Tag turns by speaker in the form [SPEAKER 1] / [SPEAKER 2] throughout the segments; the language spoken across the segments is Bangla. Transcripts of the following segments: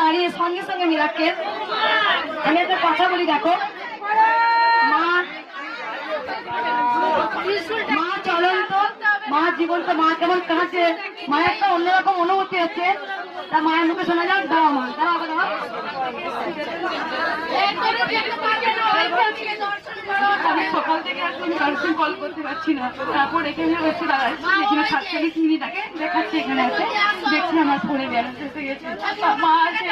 [SPEAKER 1] দাঁড়িয়ে সঙ্গে সঙ্গে মিরাক্কেল আমি একটা কথা বলি দেখো মা মা চলন্ত মা জীবন্ত মা কেমন কাঁদছে মায়ের একটা অন্যরকম অনুভূতি হচ্ছে তা মায়ের মুখে শোনা যাক দাও মা দাঁড়াও দাঁড়াও আমি সকাল থেকে একদম দর্শন কল করতে পারছি না তারপর এখানে বসে দাঁড়াচ্ছি এখানে 47 মিনিট আগে দেখাচ্ছি এখানে আছে দেখছি আমার ফোনে ব্যালেন্স এসে গেছে মা আছে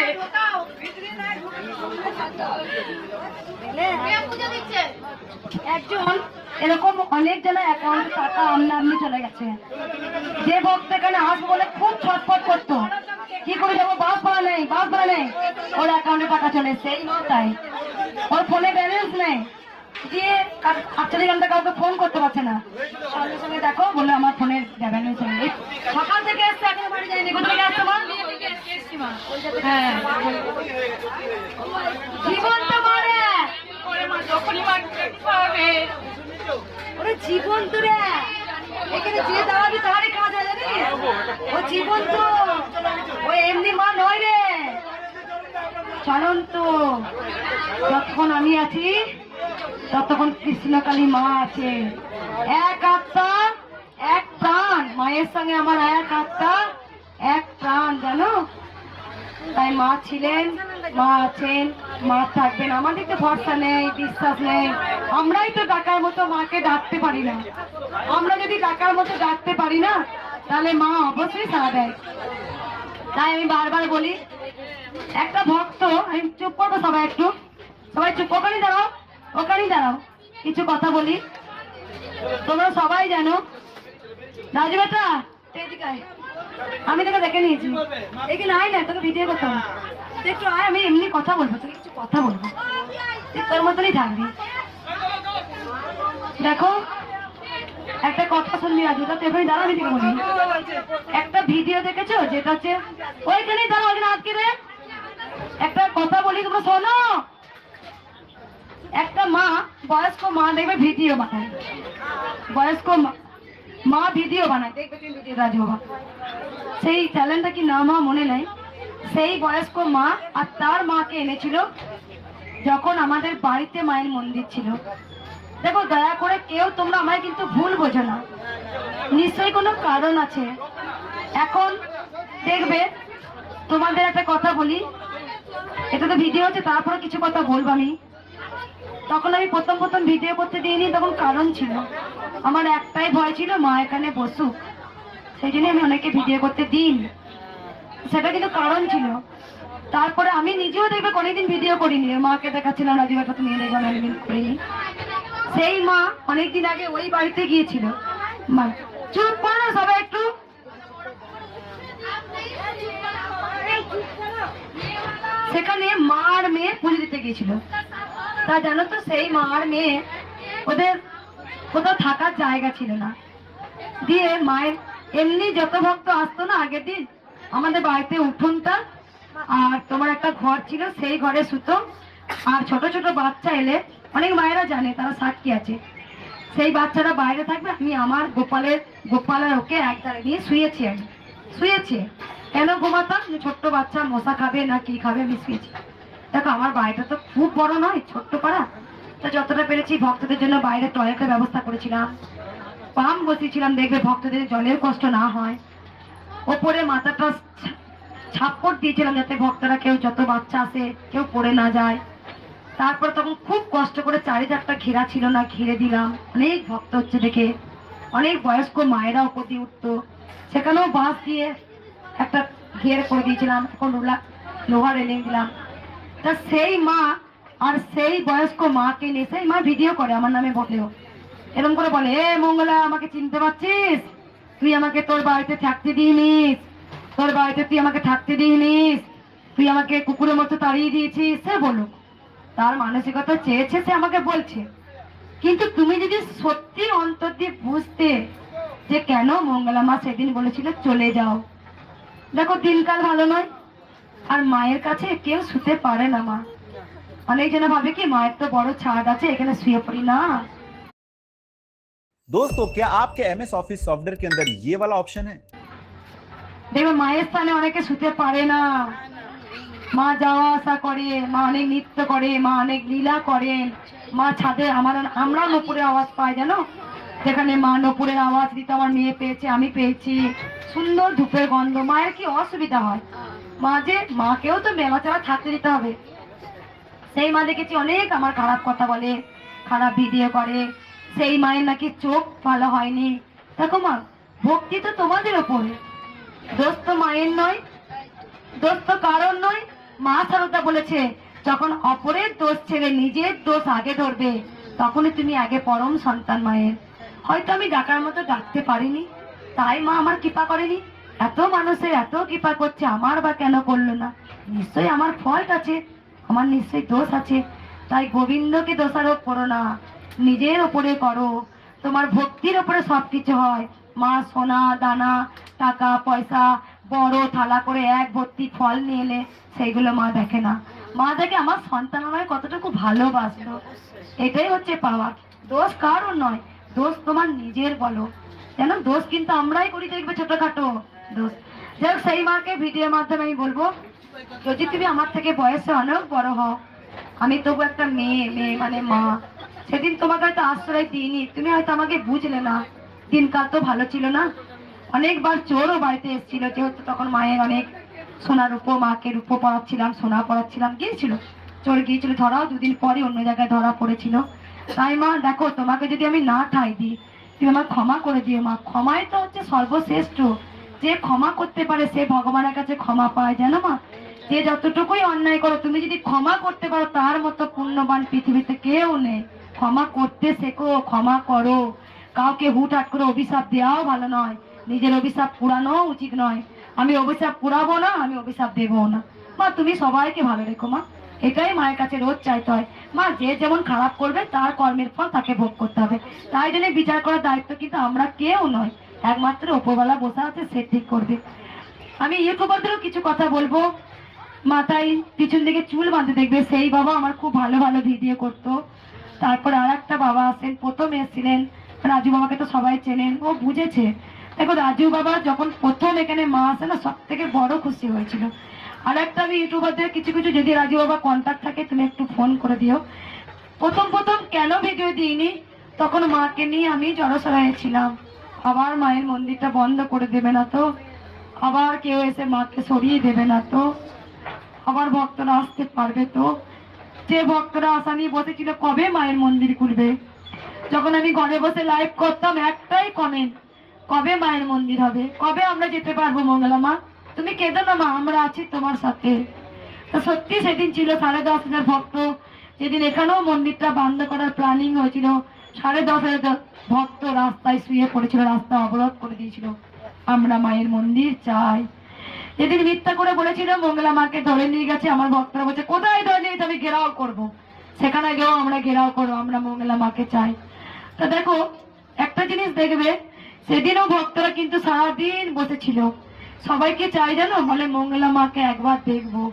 [SPEAKER 1] একজন এরকম অনেক জনের অ্যাকাউন্টে টাকা আমনি চলে গেছে যে ভক্ত এখানে আসবো বলে খুব ছটফট করতো কি করে যাবো বাস ভাড়া নেই ওর অ্যাকাউন্টে টাকা চলে এসছে তাই ওর ফোনে ব্যালেন্স নেই দিয়ে 48 ঘন্টা কাউকে ফোন করতে পারছে না সঙ্গে সঙ্গে দেখো বলে আমার ফোনের ব্যালেন্স নেই সকাল থেকে এসছে এখন বাড়ি যায়নি কোথা থেকে আসছে হ্যাঁ জীবন তো মরে ওরে জীবন তো রে এখানে যে দাঁড়াবি তারই কাজ হয় জানি ও জীবন তো ও এমনি মা নয় রে চলন্ত যতক্ষণ আমি আছি ততক্ষণ কৃষ্ণকালী মা আছে এক আত্মা এক প্রাণ মায়ের সঙ্গে আমার এক আত্মা এক প্রাণ জানো তাই মা ছিলেন মা আছেন মা থাকবেন আমাদের তো ভরসা নেই বিশ্বাস নেই আমরাই তো ডাকার মতো মাকে ডাকতে পারি না আমরা যদি ডাকার মতো ডাকতে পারি না তাহলে মা অবশ্যই সাড়া দেয় তাই আমি বারবার বলি একটা ভক্ত আমি চুপ করবো সবাই চুপ ওখানেই দাঁড়াও কিছু কথা বলি তোমরা সবাই জানো রাজু বেটা আমি তোকে দেখে নিয়েছি এখানে আয় না তোকে ভিডিও করতাম একটু আয় আমি এমনি কথা বলবো তোকে কিছু কথা বলবো তোর মতনই থাকবি দেখো একটা কথা শুনবি রাজু তো এখানে দাঁড়া আমি থেকে বলি একটা ভিডিও দেখেছো যেটা হচ্ছে ওইখানেই দাঁড়া ওইখানে আজকে রে একটা কথা বলি তোমরা শোনো একটা মা বয়স্ক মা দেখবে ভিডিও বানায় বয়স্ক মা ভিডিও বানায় দেখবে তুমি ভিডিও রাজু বাবা সেই চ্যানেলটা কি নাম মনে নাই সেই বয়স্ক মা আর তার মাকে এনেছিল যখন আমাদের বাড়িতে মায়ের মন্দির ছিল দেখো দয়া করে কেউ তোমরা আমায় কিন্তু ভুল বোঝো না নিশ্চয়ই কোনো কারণ আছে এখন দেখবে তোমাদের একটা কথা বলি এটা তো ভিডিও হচ্ছে তারপরে কিছু কথা বলবো আমি তখন আমি প্রথম ভিডিও করতে দিইনি তখন কারণ ছিল আমার একটাই ভয় ছিল মা এখানে বসুক সেই জন্য আমি অনেকে ভিডিও করতে দিইনি সেটা কিন্তু কারণ ছিল তারপরে আমি নিজেও দেখবে কোনোদিন ভিডিও করিনি মাকে দেখাচ্ছিলাম রাজীবের নিয়ে দেখবো অনেকদিন করিনি সেই মা অনেকদিন আগে ওই বাড়িতে গিয়েছিল মা চুপ করো সবাই একটু সেখানে মা আর মেয়ে পুজো দিতে গিয়েছিল তা জানো তো সেই মা আর মেয়ে ওদের কোথাও থাকার জায়গা ছিল না দিয়ে মায়ের এমনি যত ভক্ত আসতো না আগের দিন আমাদের বাড়িতে উঠোনটা আর তোমার একটা ঘর ছিল সেই ঘরে শুতো আর ছোট ছোট বাচ্চা এলে অনেক মায়েরা জানে তারা সাক্ষী আছে সেই বাচ্চারা বাইরে থাকবে আমি আমার গোপালের ওকে একদারে নিয়ে শুয়েছি কেন ঘুমাতাম যে ছোট্ট বাচ্চা মশা খাবে না কি খাবে আমি শুয়েছি দেখো আমার বাড়িটা তো খুব বড় নয় ছোট্ট পাড়া তা যতটা পেরেছি ভক্তদের জন্য বাইরে টয়লেটের ব্যবস্থা করেছিলাম পাম্প বসিয়েছিলাম দেখবে ভক্তদের জলের কষ্ট না হয় ওপরে মাথাটা ছাপ্পড় দিয়েছিলাম যাতে ভক্তরা কেউ যত বাচ্চা আসে কেউ পড়ে না যায় তারপর তখন খুব কষ্ট করে চারিধারটা ঘেরা ছিল না ঘিরে দিলাম অনেক ভক্ত হচ্ছে দেখে অনেক বয়স্ক মায়েরা উপর দিয়ে উঠতো সেখানেও বাঁশ দিয়ে একটা ঘের করে দিয়েছিলাম এখন লোহা রেলিং দিলাম তা সেই মা আর সেই বয়স্ক মাকে নিয়ে সেই মা ভিডিও করে আমার নামে বলেও এরকম করে বলে এ মঙ্গলা আমাকে চিনতে পারছিস তুই আমাকে তোর বাড়িতে থাকতে দিইনিস তুই আমাকে থাকতে দিইনিস তুই আমাকে কুকুরের মতো তাড়িয়ে দিয়েছিস সে বলুক তার মানসিকতা চেয়েছে সে আমাকে বলছে কিন্তু তুমি যদি সত্যি অন্তর দিয়ে বুঝতে যে কেন মঙ্গলা মা সেদিন বলেছিল চলে যাও দেখো দিনকাল ভালো নয় আর মায়ের কাছে কেউ শুতে পারে না মা অনেক জন ভাবে কি মায়ের তো বড় ছাদ আছে এখানে শুয়ে পড়ি না
[SPEAKER 2] दोस्तों क्या आपके MS ऑफिस सॉफ्टवेयर के अंदर ये वाला ऑप्शन है
[SPEAKER 1] देखो माয়ের স্থানে অনেকে শুতে পারে না মা যাওয়া আসা করে, মা অনেক নৃত্য করে, মা অনেক লীলা করেন। মা ছাদে আমরা নপুরের আওয়াজ পাই জানো, যেখানে মা নপুরের আওয়াজ দিতে আমার মেয়ে পেয়েছে, আমি পেয়েছি। সুন্দর ধূপের গন্ধ, মায়ের কি অসুবিধা হয়? মাকেও তো মেলা ছাড়া থাকতে দিতে হবে। সেই মা দেখেছি অনেক আমার খারাপ কথা বলে, খারাপ ভিডিও করে, সেই মায়ের নাকি চোখ ভালো হয়নি। দেখো মা, ভক্তি তো তোমাদের ওপরে, দোষ তো মায়ের নয়, দোষ তো কারণ নয়। মা সারদা বলেছে, যখন অপরের দোষ ছেড়ে নিজের দোষ আগে ধরবে, তখনই তুমি আগে পরম সন্তান মায়ের। হয়তো আমি ডাকার মতো ডাকতে পারিনি, তাই মা আমার কৃপা করেনি। এত মানুষের এত কৃপা করছে, আমার বা কেন করলো না? নিশ্চয়ই আমার ফল্ট আছে, আমার নিশ্চয়ই দোষ আছে। তাই গোবিন্দকে দোষারোপ করো না, নিজের ওপরে করো। তোমার ভক্তির ওপরে সবকিছু হয়। মা সোনা দানা টাকা পয়সা বড় থালা করে এক ভর্তি ফল নিয়ে এলে সেইগুলো মা দেখে না। মা দেখে আমার সন্তান আমায় কতটুকু ভালোবাসলো, এটাই হচ্ছে পাওয়া। দোষ কারোর নয়, দোষ তোমার নিজের। বলো যেন দোষ কিন্তু আমরাই করি, দেখবে ছোটখাটো দোষ। যাই হোক, সেই মাকে ভিডিওর মাধ্যমে আমি বলবো, যদি তুমি আমার থেকে বয়সে অনেক বড় হও, আমি তবু একটা মেয়ে, মেয়ে মানে মা। সেদিন তোমাকে হয়তো আশ্রয় দিইনি, তুমি হয়তো আমাকে বুঝলে না। দিনকাল তো ভালো ছিল না, অনেকবার চোরও বাড়িতে এসেছিল, যেহেতু তখন মায়ের অনেক সোনার উপর, মাকে রূপো পড়াচ্ছিলাম, সোনা পড়াচ্ছিলাম, গিয়েছিল চোর, গিয়েছিল ধরাও, দুদিন পরে অন্য জায়গায় ধরা পড়েছিল। তাই মা দেখো, তোমাকে যদি আমি না ঠাই দিই, তুমি আমার ক্ষমা করে দিও মা। ক্ষমাই তো হচ্ছে সর্বশ্রেষ্ঠ। যে ক্ষমা করতে পারে সে ভগবানের কাছে ক্ষমা পায়, জানো মা। যে যতটুকুই অন্যায় করো, তুমি যদি ক্ষমা করতে পারো, তার মতো পুণ্যবান পৃথিবীতে কেউ নেই। ক্ষমা করতে শেখো, ক্ষমা করো। কাউকে হুটহাট করে অভিশাপ দেওয়াও ভালো নয়, নিজের অভিশাপ পুরানো উচিত নয়। আমি অভিশাপ পুরাবো না, আমি অভিশাপ দেবো না। মা তুমি সবাইকে ভালো রেখো মা, এটাই মায়ের কাছে রোজ চাইতে হয়। মা যে যেমন খারাপ করবে তার কর্মের ফল তাকে ভোগ করতে হবে, তাই জন্য বিচার করার দায়িত্ব কিন্তু আমরা কেউ নয়, একমাত্র উপরওয়ালা বসা আছে, সে ঠিক করবে। আমি ইউটিউবারদেরও কিছু কথা বলবো। মাথায় পিছন দিকে চুল বাঁধতে দেখবে, সেই বাবা আমার খুব ভালো ভালো ভিডিও করতো। তারপরে আর একটা বাবা আছেন, প্রথম এসেছিলেন রাজু বাবাকে, তো সবাই চেনেন, ও বুঝেছে। দেখো রাজু বাবা যখন প্রথম এখানে মা আসে না, সব থেকে বড় খুশি হয়েছিল। আর একটা আমি ইউটিউবারদের কিছু কিছু, যদি রাজু বাবা কন্ট্যাক্ট থাকে তুমি একটু ফোন করে দিও। প্রথম প্রথম কেন ভিডিও দিইনি, তখন মাকে নিয়ে আমি জড়সড়ায় ছিলাম। আবার মায়ের মন্দিরটা বন্ধ করে দেবে না তো, আবার কেউ এসে মাকে সরিয়ে দেবে না তো, আবার ভক্তরা আসতে পারবে তো? যে ভক্তরা আশা নিয়ে বসেছিল কবে মায়ের মন্দির খুলবে, যখন আমি ঘরে বসে লাইভ করতাম একটাই কমেন্ট, কবে মায়ের মন্দির হবে, কবে আমরা যেতে পারবো মঙ্গলা মা? তুমি কেঁদো না মা, আমরা আছি তোমার সাথে। তো সত্যি সেদিন ছিল 10,500 ভক্ত। যেদিন এখানেও মন্দিরটা বন্ধ করার প্ল্যানিং হয়েছিল, 10,500 ভক্ত রাস্তায় শুয়ে পড়েছিল, রাস্তা অবরোধ করে দিয়েছিল, আমরা মায়ের মন্দির চাই। যেদিন মিথ্যা করে বলেছিল মঙ্গলা মাকে ধরে নিয়ে গেছে, আমার ভক্তরা বলছে কোথায় ধরে নিয়ে আমি ঘেরাও করবো, সেখানে গেও আমরা ঘেরাও করবো, আমরা মঙ্গলা মাকে চাই। তো দেখো একটা জিনিস দেখবে, সেদিনও ভক্তরা কিন্তু সারাদিন বসেছিল, সবাইকে চাই জানো, বলে মঙ্গলা মাকে একবার দেখবো।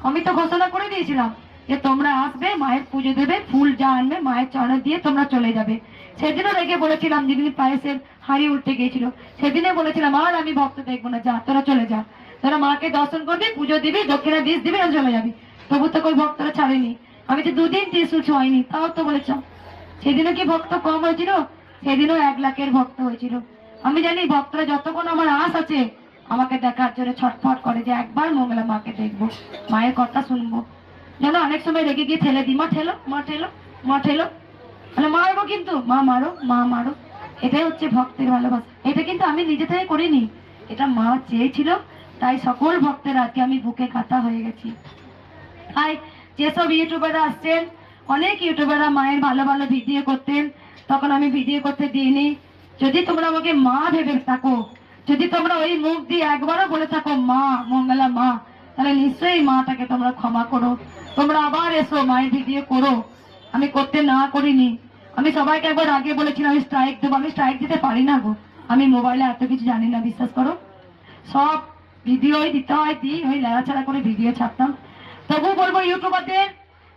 [SPEAKER 1] আমি তো ঘোষণা করে দিয়েছিলাম যে তোমরা আসবে, মায়ের পুজো দেবে, ফুল যা আনবে মায়ের চরণে দিয়ে তোমরা চলে যাবে। সেদিনও রেখে বলেছিলাম, যেদিন পায়েসের হাঁড়ি উল্টে গিয়েছিল, সেদিনে বলেছিলাম আর আমি ভক্ত দেখবো না, যা তোরা চলে যা, তোরা মাকে দর্শন করবি, পুজো দিবি, দক্ষিণা দিস দিবি, আর চলে যাবি। তবু তো ওই ভক্তরা ছাড়েনি। আমি তো 2 দিন ত্রিশূল ছোঁয়াইনি, তাও তো বলেছ। সেদিনও কি ভক্ত কম হয়েছিল? সেদিনও 1 লাখের ভক্ত হয়েছিল। আমি জানি ভক্তরা যতক্ষণ আমার আশ আছে আমাকে দেখার জন্য ছটফট করে, যে একবার মঙ্গলা মাকে দেখবো, মায়ের কথা শুনবো। যেন অনেক সময় রেগে গিয়ে ঠেলে দিই, মা ঠেলো, মা ঠেলো, মা ঠেলো, মানে মারবো কিন্তু, মা মারো, মা মারো। এটাই হচ্ছে ভক্তের ভালোবাসা। এটা কিন্তু আমি নিজে থেকে করিনি, এটা মা চেয়েছিল, তাই সকল ভক্তের আজকে আমি বুকে কাটা হয়ে গেছি। তাই যেসব ইউটিউবাররা আসছেন, অনেক ইউটিউবাররা মায়ের ভালো ভালো ভিডিও করতেন, তখন আমি ভিডিও করতে দিইনি। যদি তোমরা আমাকে মা ভেবে থাকো, যদি তোমরা ওই মুখ দিয়ে একবারও বলে থাকো মা, মঙ্গলা মা, তাহলে নিশ্চয়ই মাটাকে তোমরা ক্ষমা করো, তোমরা আবার এসো মায়ের ভিডিও করো। আমি করতে না করিনি। আমি সবাইকে একবার আগে বলেছিলাম আমি স্ট্রাইক দেবো, আমি স্ট্রাইক দিতে পারি না গো, আমি মোবাইলে এত কিছু জানি না, বিশ্বাস করো। সব ভিডিওই দিতে হয়, দিই, ওই লেড়াছাড়া করে ভিডিও ছাড়তাম। তবু বলবো ইউটিউবারদের,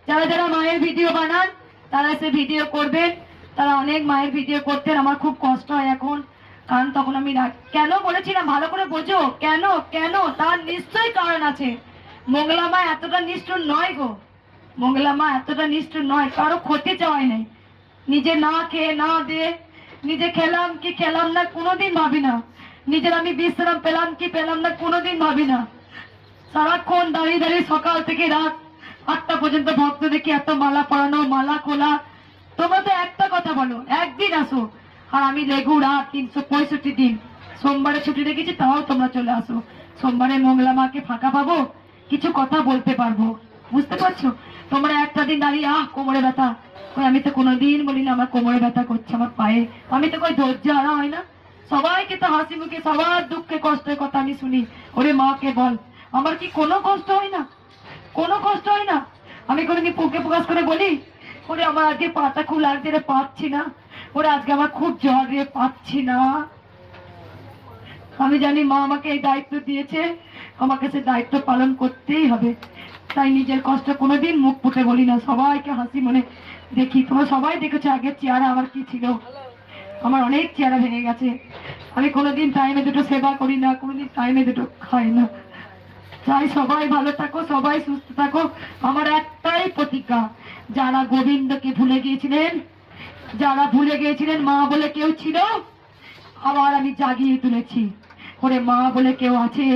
[SPEAKER 1] যারা যারা মায়ের ভিডিও বানান তারা এসে ভিডিও করবেন। তারা অনেক মায়ের ভিডিও করতেন, আমার খুব কষ্ট হয় এখন, কারণ তখন আমি কেন বলেছিলাম ভালো করে বোঝো, কেন কেন, তার নিশ্চয়ই কারণ আছে। মঙ্গলা মা এতটা নিষ্ঠুর নয় গো, মঙ্গলা মা এতটা নিষ্ঠুর নয়, কারো ক্ষতি চায় নাই। নিজে না খেয়ে না দিয়ে নিজে খেলাম কি খেলাম না কোনোদিন ভাবি না, নিজের আমি বিশ্রাম পেলাম কি পেলাম না কোনোদিন ভাবি না। সারাক্ষণ দাঁড়িয়ে দাঁড়িয়ে সকাল থেকে রাত 8টা পর্যন্ত ভক্তদেরকে এত মালা পরানো, মালা খোলা। তোমরা তো একটা কথা বলো, একদিন আসো, আর আমি রেগুলার 365 দিন সোমবারে ছুটি রেখেছি, তাও তোমরা চলে আসো। সোমবারে মঙ্গলা মাকে ফাঁকা পাবো, কিছু কথা বলতে পারবো, বুঝতে পারছো? তোমরা একটা দিন দাঁড়িয়ে কোমরে ব্যথা, কই আমি তো কোনোদিন বলি না আমার কোমরে ব্যথা করছে, আমার পায়ে, আমি তো কই ধৈর্য হারা হয় না? সবাইকে তো হাসি মুখে সবার দুঃখে কষ্টের কথা আমি শুনি। ওরে মাকে বল, আমার কি কোনো কষ্ট হয় না? কোনো কষ্ট হয় না? আমি কোনোদিন বুকে প্রকাশ করে বলি ওরে আমার আজকে পাটা খুব লাগছে রে, পাচ্ছি না, ওরে আজকে আমার খুব জ্বর রে, পাচ্ছি না? আমি জানি মা আমাকে এই দায়িত্ব দিয়েছে, আমাকে সে দায়িত্ব পালন করতেই হবে। তাই নিজের কষ্ট কোনোদিন মুখ ফুটে বলি না, সবাইকে হাসি মনে দেখি। তোমরা সবাই দেখেছো আগের চেহারা আমার কি ছিল, আমার অনেক চেহারা ভেঙে গেছে। আমি কোনোদিন টাইমে দুটো সেবা করি না, কোনোদিন টাইমে দুটো খাই না। চাই সবাই ভালো থাকো, সবাই সুস্থ থাকো। আমার একটাই প্রতিজ্ঞা, যারা গোবিন্দকে ভুলে গিয়েছিলেন, যারা ভুলে গিয়েছিলেন মা বলে কেউ ছিল, আবার আমি জাগিয়ে তুলেছি। ওরে মা বলে কেউ আছে।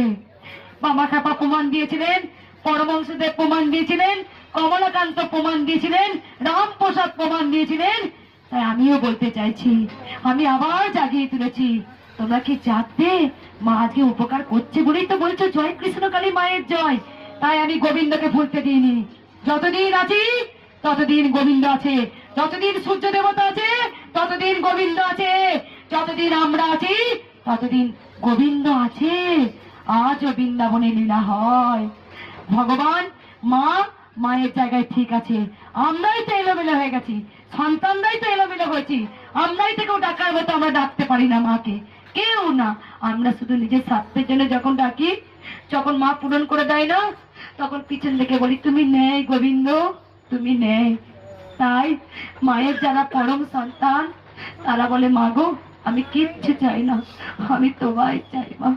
[SPEAKER 1] বাবা খাপা প্রমাণ দিয়েছিলেন, পরমহংসদেব প্রমাণ দিয়েছিলেন, কমলাকান্ত প্রমাণ দিয়েছিলেন, রামপ্রসাদ প্রমাণ দিয়েছিলেন। তাই আমিও বলতে চাইছি, আমি আবার জাগিয়ে তুলেছি। তোমরা কি জানতে মা আজকে উপকার করছে বলেই তো বলছো জয় কৃষ্ণকালী মায়ের জয়। তাই আমি গোবিন্দকে ভুলতে দিইনি। যতদিন আছি ততদিন গোবিন্দ আছে, যতদিন সূর্য দেবতা আছে ততদিন গোবিন্দ আছে, যতদিন আমরা আছি ততদিন গোবিন্দ আছে। আজও বৃন্দাবনে লীলা হয়। ভগবান মা মায়ের জায়গায় ঠিক আছে, আমরাই তো এলোমেলো হয়ে গেছি, সন্তানরাই তো এলোমেলো হয়েছি। আমরাই তো কেউ ডাকার মতো আমরা ডাকতে পারি না মাকে, কেউ না। আমরা শুধু নিজের স্বার্থের জন্য যখন ডাকি, যখন মা পূরণ করে দেয় না, তখন পিছন থেকে বলি তুমি নেই গোবিন্দ, তুমি নেই। তাই মায়ের যারা পরম সন্তান তারা বলে মা গো আমি কিচ্ছু চাই না, আমি তোমায় চাই মা।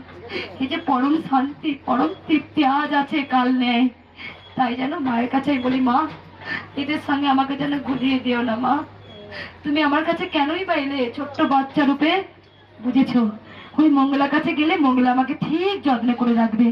[SPEAKER 1] এই যে পরম শান্তি, পরম তৃপ্তি আজ আছে কাল নেই। তাই যেন মায়ের কাছে বলি মা এদের সঙ্গে আমাকে যেন গুলিয়ে দিও না মা। তুমি আমার কাছে কেনই পাইলে ছোট্ট বাচ্চা রূপে, বুঝেছো? ওই মঙ্গলার কাছে গেলে মঙ্গলা আমাকে ঠিক যত্ন করে রাখবে।